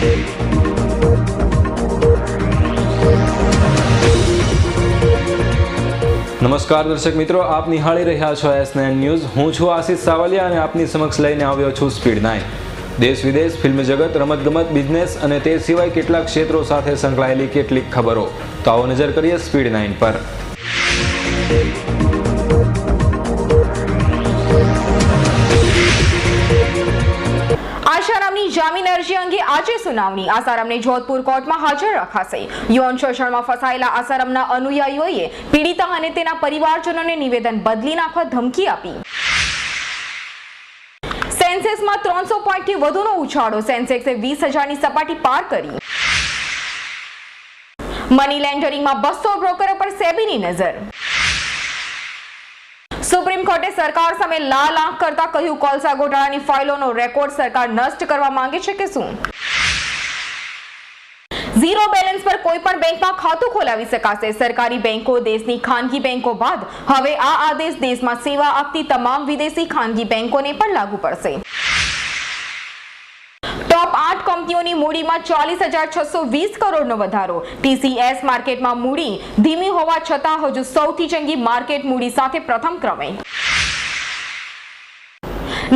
નમસ્કાર દર્શક મિત્રો, આપ નિહાળી રહ્યા છો S9 ન્યૂઝ। હું છું આશિષ સાવલિયા અને આપની સમક્ષ લઈને આવ્યો છું સ્પીડ 9। દેશ વિદેશ, ફિલ્મ જગત, રમતગમત, બિઝનેસ અને તે સિવાય કેટલાક ક્ષેત્રો સાથે સંકળાયેલી કેટલીક ખબરો। તો આવો નજર કરીએ સ્પીડ 9 પર। આસારામની જામીન અરજી અંગે આજે સુનાવણી। આસારામને જોધપુર કોર્ટમાં હાજર રખાશે। યૌન શોષણમાં ફસાયેલા આસારામના અનુયાયીઓએ પીડિતા અને તેના પરિવારજનોને નિવેદન બદલી નાખવા ધમકી આપી। સેન્સેક્સમાં 300 પોઈન્ટથી વધુનો ઉછાળો। સેન્સેક્સે 20,000ની સપાટી પાર કરી। મની લોન્ડરિંગમાં 200 બ્રોકરો પર સેબીની નજર। સુપ્રીમ કોર્ટે સરકાર સામે લાલ આંખ કરતા કહ્યું, કોલસા ગોટાળાની ફાઇલોનો રેકોર્ડ સરકાર નષ્ટ કરવા માંગે છે કે શું? ઝીરો બેલેન્સ પર કોઈ પણ બેંકમાં ખાતું ખોલાવી શકાશે। સરકારી બેંકો દેશની ખાનગી બેંકો બાદ હવે આ આદેશ દેશમાં સેવા આપતી તમામ વિદેશી ખાનગી બેંકોને પણ લાગુ પડશે। ટોપ 8 કંપનીઓની મૂડીમાં 40,620 કરોડનો વધારો। TCS માર્કેટમાં મૂડી ધીમી હોવા છતાં હજુ સૌથી જંગી માર્કેટ મૂડી સાથે પ્રથમ ક્રમે।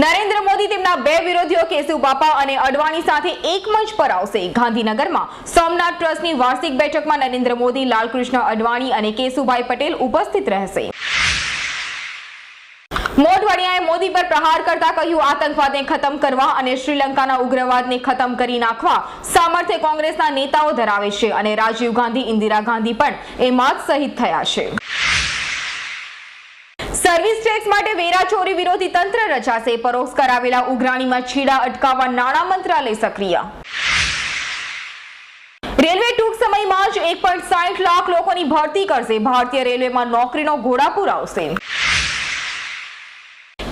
નરેન્દ્ર મોદી તેમના બે વિરોધીઓ કેશુબાપા અને અડવાણી સાથે એક મંચ પર આવશે। ગાંધીનગરમાં સોમનાથ ટ્રસ્ટની વાર્ષિક બેઠકમાં નરેન્દ્ર મોદી, લાલકૃષ્ણ અડવાણી અને કેશુભાઈ પટેલ ઉપસ્થિત રહેશે। મોઢવાડિયાએ મોદી પર પ્રહાર કરતા કહ્યું, આતંકવાદને ખતમ કરવા અને શ્રીલંકાના ઉગ્રવાદને ખતમ કરી નાખવા સામર્થ્ય કોંગ્રેસના નેતાઓ ધરાવે છે અને રાજીવ ગાંધી, ઇન્દિરા ગાંધી પણ એમાં જ શહીદ થયા છે। સર્વિસ ટેક્સ માટે વેરા ચોરી વિરોધી તંત્ર રચાશે। પરોક્ષ કરાવેલા ઉઘરાણીમાં છીડા અટકાવવા નાણાં મંત્રાલય સક્રિય। રેલવે ટૂંક સમયમાં જ 1.60 લાખ લોકોની ભરતી કરશે। ભારતીય રેલવેમાં નોકરીનો ઘોડાપૂર આવશે।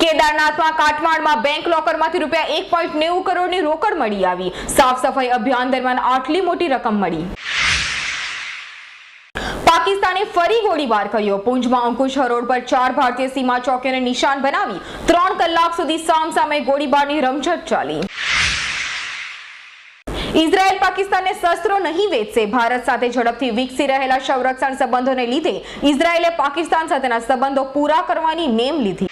કેદારનાથમાં કાટમાળમાં બેંક લોકરમાંથી રૂપિયા 1.90 કરોડની રોકડ મળી આવી। સાફ સફાઈ અભિયાન દરમિયાન આટલી મોટી રકમ મળી। પાકિસ્તાને ફરી ગોળીબાર કર્યો। પૂંચમાં અંકુશ હરોડ પર 4 ભારતીય સીમા ચોકીઓને નિશાન બનાવી 3 કલાક સુધી સામસામે ગોળીબારની રમઝટ ચાલી। ઇઝરાયલ પાકિસ્તાનને શસ્ત્રો નહીં વેચશે। ભારત સાથે ઝડપથી વિકસી રહેલા સંરક્ષણ સંબંધોને લીધે ઇઝરાયલે પાકિસ્તાન સાથેના સંબંધો પૂરા કરવાની નેમ લીધી।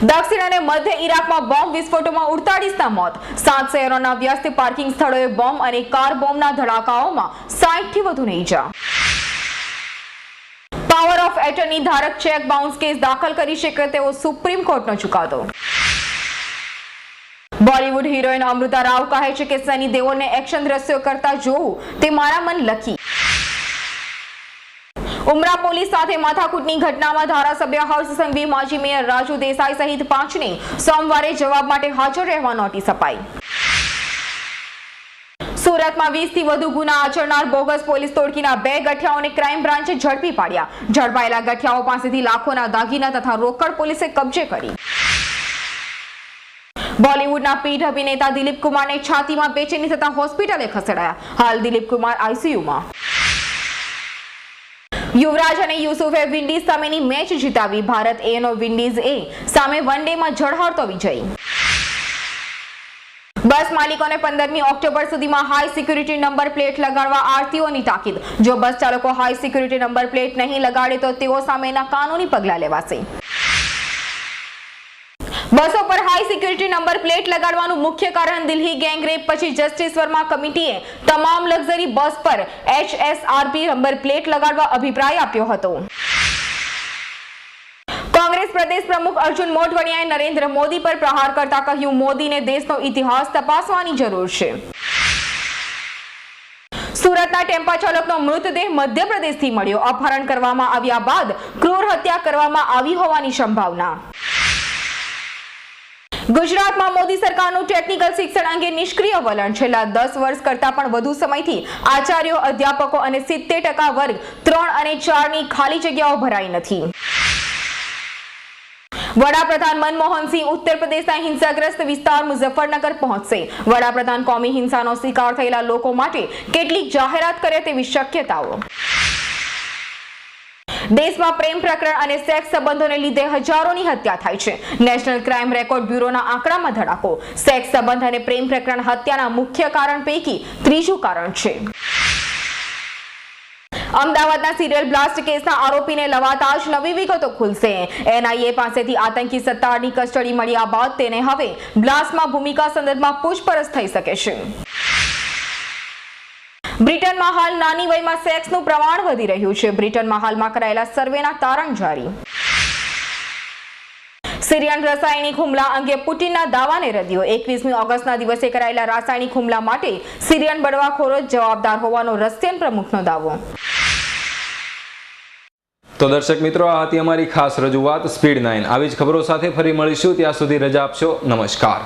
દક્ષિણ અને મધ્ય ઇરાકમાં બોમ્બ વિસ્ફોટોમાં 48ના મોત। 7 શહેરોના વ્યસ્ત પાર્કિંગ સ્થળોએ બોમ્બ અને કાર બોમ્બના ધડાકાઓમાં 60થી વધુને ઈજા। પાવર ઓફ એટર્ની ધારક ચેક બાઉન્સ કેસ દાખલ કરી શકે તેવો સુપ્રીમ કોર્ટનો ચુકાદો। બોલિવૂડ હિરોઈન અમૃતા રાવ કહે છે કે સની દેઓલને એક્શન દ્રશ્યો કરતા જોવું તે મારા મન લખી। ઉમરા પોલીસ સાથે માથાકૂટની ઘટનામાં ધારાસભ્ય હર્ષ સંઘવી, માજી મેયર રાજુ દેસાઈ સહિત 5ને સોમવારે જવાબ માટે હાજર રહેવા નોટિસ અપાઈ। સુરતમાં 20થી વધુ ગુના આચરનાર બોગસ પોલીસ તોડકીના 2 ગઠિયાઓને ક્રાઇમ બ્રાન્ચે ઝડપી પાડ્યા। ઝડપાયેલા ગઠિયાઓ પાસેથી લાખોના દાગીના તથા રોકડ પોલીસે કબજે કરી। બોલિવૂડના પીઢ અભિનેતા દિલીપ કુમારને છાતીમાં બેચેની થતા હોસ્પિટલે ખસેડાયા। હાલ દિલીપ કુમાર આઈસીયુમાં। યુવરાજ અને યુસુફે વિન્ડીઝ સામેની મેચ જીતાવી। ભારત એનો વિન્ડીઝ એ સામે વન ડેમાં ઝળહળતો વિજય। બસ માલિકોને 15મી ઓક્ટોબર સુધીમાં હાઈ સિક્યુરિટી નંબર પ્લેટ લગાડવા આરટીઓની તાકીદ। જો બસ ચાલકો હાઈ સિક્યુરિટી નંબર પ્લેટ નહીં લગાડે તો તેઓ સામેના કાનૂની પગલાં લેવાશે। બસો પર હાઈ સિક્યુરિટી નંબર પ્લેટ લગાડવાનું મુખ્ય કારણ દિલ્હી ગેંગરેપ પછી જસ્ટિસ વર્મા કમિટીએ તમામ લક્ઝરી બસ પર HSRP નંબર પ્લેટ લગાડવા અભિપ્રાય આપ્યો હતો। કોંગ્રેસ પ્રદેશ પ્રમુખ અર્જુન મોઢવાડિયાએ નરેન્દ્ર મોદી પર પ્રહાર કરતા કહ્યું, મોદીને દેશનો ઇતિહાસ તપાસવાની જરૂર છે। સુરતના ટેમ્પા ચાલકનો મૃતદેહ મધ્યપ્રદેશથી મળ્યો। અપહરણ કરવામાં આવ્યા બાદ ક્રૂર હત્યા કરવામાં આવી હોવાની સંભાવના। ગુજરાતમાં મોદી સરકારનું ટેકનિકલ શિક્ષણ અંગે નિષ્ક્રિય વલણ। છેલ્લા 10 વર્ષ કરતા પણ વધુ સમયથી આચાર્યો, અધ્યાપકો અને 70% વર્ગ 3 અને 4ની ખાલી જગ્યાઓ ભરાઈ નથી। વડાપ્રધાન મનમોહન સિંહ ઉત્તર પ્રદેશના હિંસાગ્રસ્ત વિસ્તાર મુઝફ્ફરનગર પહોંચશે। વડાપ્રધાન કોમી હિંસાનો શિકાર થયેલા લોકો માટે કેટલીક જાહેરાત કરે તેવી શક્યતાઓ। દેશમાં પ્રેમ પ્રકરણ અને સેક્સ સંબંધોને લીધે હજારોની હત્યા થાય છે. નેશનલ ક્રાઇમ રેકોર્ડ બ્યુરોના આંકડામાં ધડાકો. સેક્સ સંબંધ અને પ્રેમ પ્રકરણ હત્યાના મુખ્ય કારણ પૈકી ત્રીજું કારણ છે. અમદાવાદના સિરિયલ બ્લાસ્ટ કેસના આરોપીને લવાતા જ નવી વિગતો ખુલશે. એનઆઈએ પાસેથી આતંકી સત્તાની કસ્ટડી મળ્યા બાદ તેને હવે બ્લાસ્ટમાં ભૂમિકા સંદર્ભમાં પૂછપરછ થઈ શકે છે. બ્રિટનમાં હાલ નાની વયમાં સેક્સનું પ્રમાણ વધી રહ્યું છે. બ્રિટનમાં હાલમાં કરાયેલા સર્વેના તારણ જારી. સિરિયન રાસાયણિક હુમલા અંગે પુટિનના દાવાને રદ્યો. 21મી ઓગસ્ટના દિવસે કરાયેલા રાસાયણિક હુમલા માટે સિરિયન બળવાખોરો જ જવાબદાર હોવાનો રશિયન પ્રમુખનો દાવો. તો દર્શક મિત્રો, આ હતી અમારી ખાસ રજૂઆત સ્પીડ 9. આવી જ ખબરો સાથે ફરી મળીશું. ત્યાં સુધી રજા આપશો. નમસ્કાર.